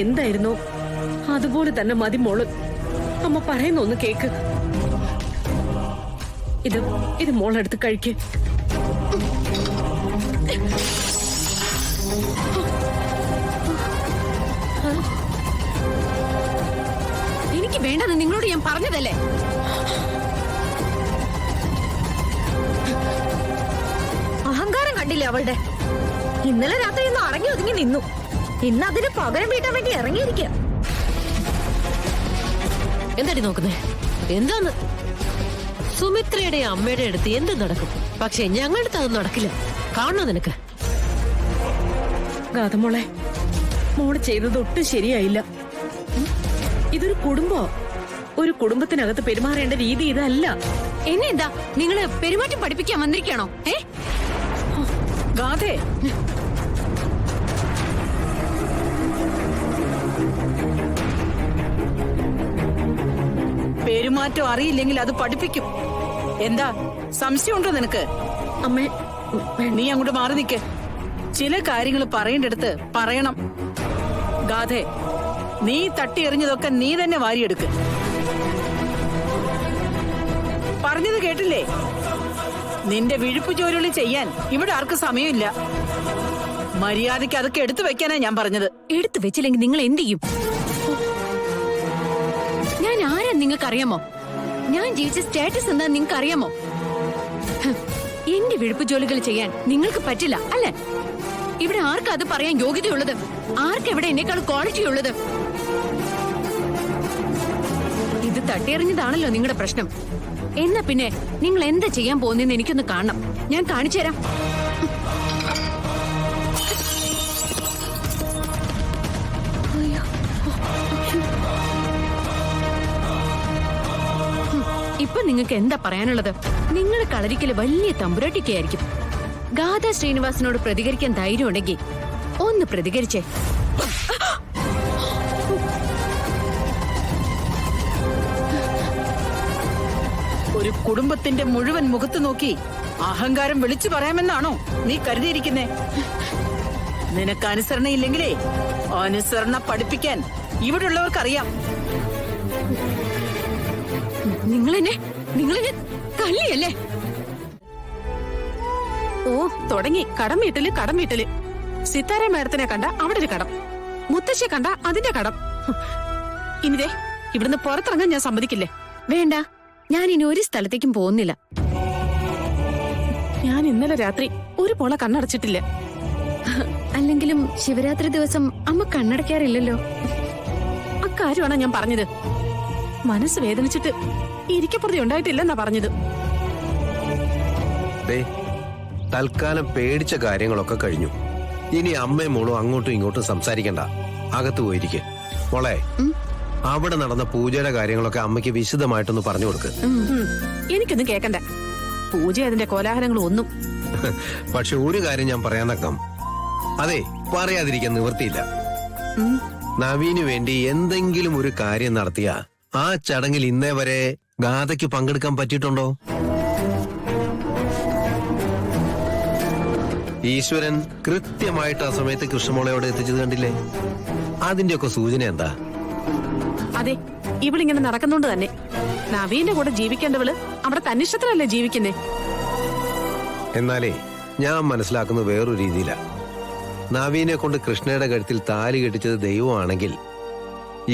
എന്തായിരുന്നോ അതുപോലെ തന്നെ മതി മോള്. അമ്മ പറയുന്ന ഒന്ന് കേക്ക്. ഇത് മോളെടുത്ത് കഴിക്ക്. എനിക്ക് വേണ്ടെന്ന് നിങ്ങളോട് ഞാൻ പറഞ്ഞതല്ലേ. അഹങ്കാരം കണ്ടില്ലേ അവളുടെ? ഇന്നലെ രാത്രി ഒന്ന് അടങ്ങി ഒതുങ്ങി നിന്നു. ഇന്ന് അതിന് പകരം വീട്ടാൻ വേണ്ടി ഇറങ്ങിയിരിക്കുക. എന്താടി നോക്കുന്നേ? എന്താന്ന്? സുമിത്രയുടെ അമ്മയുടെ അടുത്ത് എന്ത് നടക്കും? പക്ഷെ ഞങ്ങളുടെ അടുത്ത് അത് നടക്കില്ല. കാണണോ നിനക്ക്? ഗാഥമോളെ, മോള് ചെയ്തത് ഒട്ടും ശരിയായില്ല. ഇതൊരു കുടുംബോ. ഒരു കുടുംബത്തിനകത്ത് പെരുമാറേണ്ട രീതി ഇതല്ല. എന്നെ എന്താ നിങ്ങള് പെരുമാറ്റം പഠിപ്പിക്കാൻ വന്നിരിക്കണോ? ഗാഥേ, പെരുമാറ്റം അറിയില്ലെങ്കിൽ അത് പഠിപ്പിക്കും. എന്താ സംശയമുണ്ടോ നിനക്ക്? അമ്മേ, നീ അങ്ങോട്ട് മാറി നിൽക്ക്. ചില കാര്യങ്ങൾ പറയേണ്ടടുത്ത് പറയണം. ഗാഥേ, നീ തട്ടി എറിഞ്ഞതൊക്കെ നീ തന്നെ വാരിയെടുക്ക്. പറഞ്ഞത് കേട്ടില്ലേ? നിന്റെ വിഴുപ്പ് ജോലികൾ ചെയ്യാൻ ഇവിടെ ആർക്കും സമയമില്ല. മര്യാദയ്ക്ക് അതൊക്കെ എടുത്തു വെക്കാനാ ഞാൻ പറഞ്ഞത്. എടുത്തു വെച്ചില്ലെങ്കിൽ നിങ്ങൾ എന്ത് ചെയ്യും? ഞാൻ ആരാ നിങ്ങൾക്ക് അറിയാമോ? ഞാൻ ജീവിച്ച സ്റ്റാറ്റസ് എന്താ നിങ്ങൾക്ക് അറിയാമോ? എന്റെ വിഴുപ്പ് ജോലികൾ ചെയ്യാൻ നിങ്ങൾക്ക് പറ്റില്ല അല്ലേ? ഇവിടെ ആർക്കാ അത് പറയാൻ യോഗ്യതയുള്ളത്? ആർക്കാ ഇവിടെ എന്നെക്കാൾ ക്വാളിറ്റി ഉള്ളത്? ഇത് തട്ടിയെറിഞ്ഞതാണല്ലോ നിങ്ങളുടെ പ്രശ്നം. എന്നാ പിന്നെ നിങ്ങൾ എന്താ ചെയ്യാൻ പോകുന്നതെന്ന് എനിക്കൊന്ന് കാണണം. ഞാൻ കാണിച്ചു തരാം. ഇപ്പൊ നിങ്ങൾക്ക് എന്താ പറയാനുള്ളത്? നിങ്ങൾ കളരിക്കല് വലിയ തമ്പുരാട്ടിക്കായിരിക്കും. ഗാഥ ശ്രീനിവാസനോട് പ്രതികരിക്കാൻ ധൈര്യം ഉണ്ടെങ്കിൽ ഒന്ന് പ്രതികരിച്ചേ. ഒരു കുടുംബത്തിന്റെ മുഴുവൻ മുഖത്ത് നോക്കി അഹങ്കാരം വിളിച്ചു പറയാമെന്നാണോ നീ കരുതിയിരിക്കുന്നേ? നിനക്ക് അനുസരണയില്ലെങ്കിലേ അനുസരണ പഠിപ്പിക്കാൻ ഇവിടെയുള്ളവർക്കറിയാം. നിങ്ങളെന്നെ തല്ലിയല്ലേ? ഓ, തുടങ്ങി കടം വീട്ടല്. സിത്താര മേഡത്തിനെ കണ്ട അവിടെ ഒരു കടം, മുത്തശ്ശിയെ കണ്ട അതിന്റെ കടം. ഇനിതേ ഇവിടുന്ന് പുറത്തിറങ്ങാൻ ഞാൻ സമ്മതിക്കില്ലേ. വേണ്ട, ഞാൻ ഇനി ഒരു സ്ഥലത്തേക്കും പോകുന്നില്ല. ഞാൻ ഇന്നലെ രാത്രി ഒരു പോള കണ്ണടച്ചിട്ടില്ല. അല്ലെങ്കിലും ശിവരാത്രി ദിവസം അമ്മ കണ്ണടയ്ക്കാറില്ലല്ലോ. അക്കാര്യമാണ് ഞാൻ പറഞ്ഞത്. മനസ്സ് വേദനിച്ചിട്ട് ഇരിക്കപ്പുറതി ഉണ്ടായിട്ടില്ലെന്നാ പറഞ്ഞത്. തൽക്കാലം പേടിച്ച കാര്യങ്ങളൊക്കെ കഴിഞ്ഞു. ഇനി അമ്മയും മോളും അങ്ങോട്ടും ഇങ്ങോട്ടും സംസാരിക്കണ്ട. അകത്ത് പോയിരിക്കെ. മോളെ, അവിടെ നടന്ന പൂജയുടെ കാര്യങ്ങളൊക്കെ അമ്മയ്ക്ക് വിശദമായിട്ടൊന്ന് പറഞ്ഞു കൊടുക്ക്. എനിക്കൊന്നും കേക്കണ്ട. പൂജ അതിന്റെ കോലാഹലങ്ങളും ഒന്നും. പക്ഷെ ഒരു കാര്യം ഞാൻ പറയാനക്കം. അതെ, പറയാതിരിക്കാൻ നിവൃത്തിയില്ല. നവീന് വേണ്ടി എന്തെങ്കിലും ഒരു കാര്യം നടത്തിയ ആ ചടങ്ങിൽ ഇന്നേ വരെ ഗാഥയ്ക്ക് പങ്കെടുക്കാൻ പറ്റിയിട്ടുണ്ടോ? ഈശ്വരൻ കൃത്യമായിട്ട് ആ സമയത്ത് കൃഷ്ണമോളയോടെ എത്തിച്ചത് കണ്ടില്ലേ? അതിന്റെയൊക്കെ സൂചന എന്താ? അതെ, ഇവളിങ്ങനെ നടക്കുന്നോണ്ട് തന്നെ നവീന്റെ കൂടെ ജീവിക്കേണ്ടവള് അവിടെ തന്നിഷ്ടത്തിലല്ലേ ജീവിക്കുന്നേ. എന്നാലേ ഞാൻ മനസ്സിലാക്കുന്നത് വേറൊരു രീതിയിലാ. നവീനെ കൊണ്ട് കൃഷ്ണയുടെ കഴുത്തിൽ താലി കെട്ടിച്ചത് ദൈവമാണെങ്കിൽ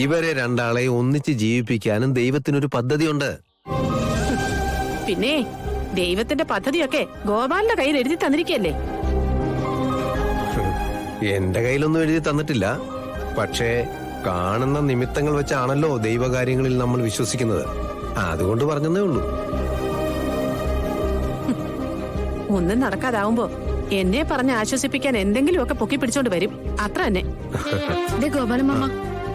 ഇവരെ രണ്ടാളെ ഒന്നിച്ച് ജീവിപ്പിക്കാനും ദൈവത്തിനൊരു പദ്ധതിയുണ്ട്. പിന്നെ ദൈവത്തിന്റെ പദ്ധതിയൊക്കെ ഗോപാലിന്റെ കയ്യിൽ എഴുതി തന്നിരിക്കല്ലേ. എന്റെ കയ്യിലൊന്നും എഴുതി തന്നിട്ടില്ല. പക്ഷേ കാണുന്ന നിമിത്തങ്ങൾ വെച്ചാണല്ലോ ദൈവകാര്യങ്ങളിൽ നമ്മൾ വിശ്വസിക്കുന്നത്. അതുകൊണ്ട് പറഞ്ഞതേ ഉള്ളൂ. ഒന്നും നടക്കാതാവുമ്പോ എന്നെ പറഞ്ഞ് ആശ്വസിപ്പിക്കാൻ എന്തെങ്കിലുമൊക്കെ പൊക്കി പിടിച്ചോണ്ട് വരും. അത്ര തന്നെ. ഗോപാലമ്മ,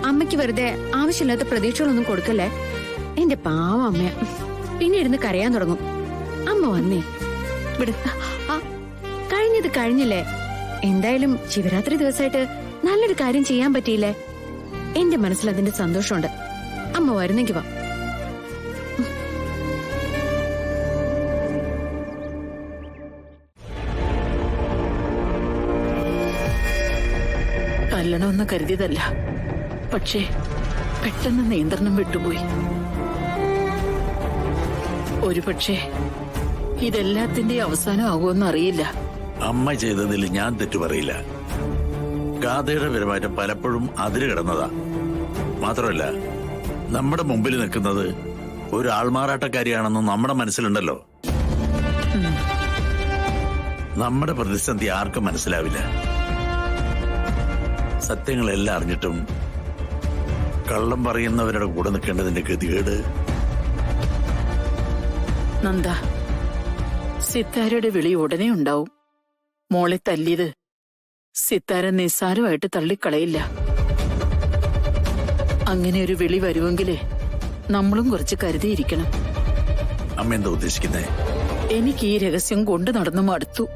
അമ്മയ്ക്ക് വെറുതെ ആവശ്യമില്ലാത്ത പ്രതീക്ഷകളൊന്നും കൊടുക്കല്ലേ. എന്റെ പാവം അമ്മ പിന്നെ ഇരുന്ന് കരയാൻ തുടങ്ങും. അമ്മ വന്നേ വിട്. കഴിഞ്ഞത് കഴിഞ്ഞില്ലേ. എന്തായാലും ശിവരാത്രി ദിവസമായിട്ട് നല്ലൊരു കാര്യം ചെയ്യാൻ പറ്റിയില്ലേ. എന്റെ മനസ്സിൽ അതിന്റെ സന്തോഷമുണ്ട്. അമ്മ വരുന്നെങ്കി വാ. കല്ലണമെന്ന് കരുതിയതല്ല. പക്ഷേ പെട്ടെന്ന് നിയന്ത്രണം വിട്ടുപോയി. ഒരുപക്ഷെ ഇതെല്ലാത്തിന്റെ അവസാനം ആകുമെന്ന് അറിയില്ല. അമ്മ ചെയ്തതിൽ ഞാൻ തെറ്റു പറയില്ല. ഗാഥയുടെ പെരുമാറ്റം പലപ്പോഴും അതിര് കിടന്നതാ. മാത്രമല്ല, നമ്മുടെ മുമ്പിൽ നിൽക്കുന്നത് ഒരു ആൾമാറാട്ടക്കാരിയാണെന്ന് നമ്മുടെ മനസ്സിലുണ്ടല്ലോ. നമ്മുടെ പ്രതിസന്ധി ആർക്കും മനസ്സിലാവില്ല. സത്യങ്ങളെല്ലാം അറിഞ്ഞിട്ടും കള്ളം പറയുന്നവരുടെ കൂടെ നിൽക്കേണ്ടതിന്റെ ഗതികേട്. നന്ദ, സിത്താരയുടെ വിളി ഉടനെ ഉണ്ടാവും. മോളെ തല്ലിയത് സിത്താര നിസ്സാരമായിട്ട് തള്ളിക്കളയില്ല. അങ്ങനെ ഒരു വിളി വരുമെങ്കിലേ നമ്മളും കുറച്ച് കരുതിയിരിക്കണം. അമ്മ എന്താ ഉദ്ദേശിക്കുന്നേ? എനിക്ക് ഈ രഹസ്യം കൊണ്ടു നടന്നു മടുത്തു.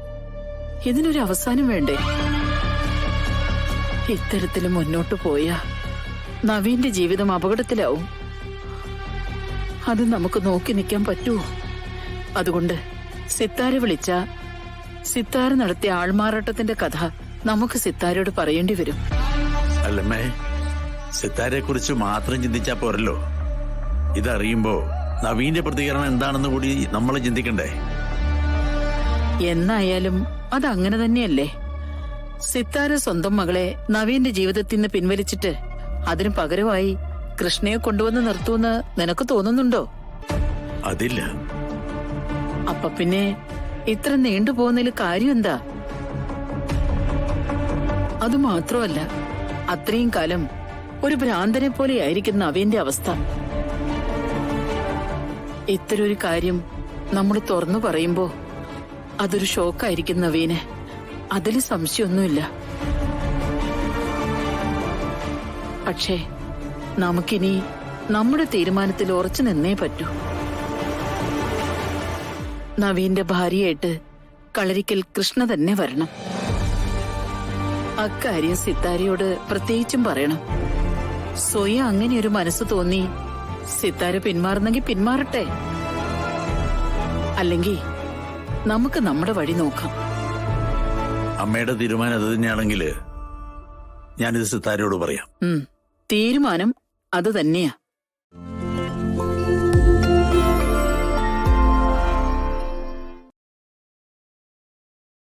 ഇതിനൊരു അവസാനം വേണ്ടേ? ഇത്തരത്തിൽ മുന്നോട്ടു പോയാ നവീന്റെ ജീവിതം അപകടത്തിലാവും. അത് നമുക്ക് നോക്കി നിൽക്കാൻ പറ്റുമോ? അതുകൊണ്ട് സിത്താര വിളിച്ച സിത്താര നടത്തിയ ആൾമാറാട്ടത്തിന്റെ കഥ നമുക്ക് സിത്താരയോട് പറയേണ്ടി വരും. അല്ലമ്മേ, സിത്താരെ കുറിച്ച് മാത്രം ചിന്തിച്ചാ പോരല്ലോ. ഇതറിയുമ്പോ നവീന്റെ പ്രതികരണം എന്താണെന്ന് കൂടി നമ്മൾ ചിന്തിക്കണ്ടേ? എന്നായാലും അതങ്ങനെ തന്നെയല്ലേ. സിത്താര സ്വന്തം മകളെ നവീന്റെ ജീവിതത്തിൽ നിന്ന് പിൻവലിച്ചിട്ട് അതിനു പകരമായി കൃഷ്ണയെ കൊണ്ടുവന്ന് നിർത്തുമെന്ന് നിനക്ക് തോന്നുന്നുണ്ടോ? അതില്ല. അപ്പൊ പിന്നെ ഇത്ര നീണ്ടുപോകുന്നതിൽ കാര്യം എന്താ? അതുമാത്രമല്ല, അത്രയും കാലം ഒരു ഭ്രാന്തനെ പോലെയായിരിക്കും നവീന്റെ അവസ്ഥ. ഇത്തരൊരു കാര്യം നമ്മൾ തുറന്നു പറയുമ്പോ അതൊരു ഷോക്കായിരിക്കും നവീന്. അതിൽ സംശയമൊന്നുമില്ല. പക്ഷേ നമുക്കിനി നമ്മുടെ തീരുമാനത്തിൽ ഉറച്ചു നിന്നേ പറ്റൂ. നവീന്റെ ഭാര്യയായിട്ട് കളരിക്കൽ കൃഷ്ണ തന്നെ വരണം. അക്കാര്യം സിത്താരയോട് പ്രത്യേകിച്ചും പറയണം. സ്വയം അങ്ങനെ ഒരു മനസ്സ് തോന്നി സിത്താര പിന്മാറുന്നെങ്കിൽ പിന്മാറട്ടെ. അല്ലെങ്കിൽ നമുക്ക് നമ്മുടെ വഴി നോക്കാം. അമ്മയുടെ തീരുമാനം അത് തന്നെയാണെങ്കിൽ ഞാനിത് സിത്താരയോട് പറയാം. തീരുമാനം അത് തന്നെയാ.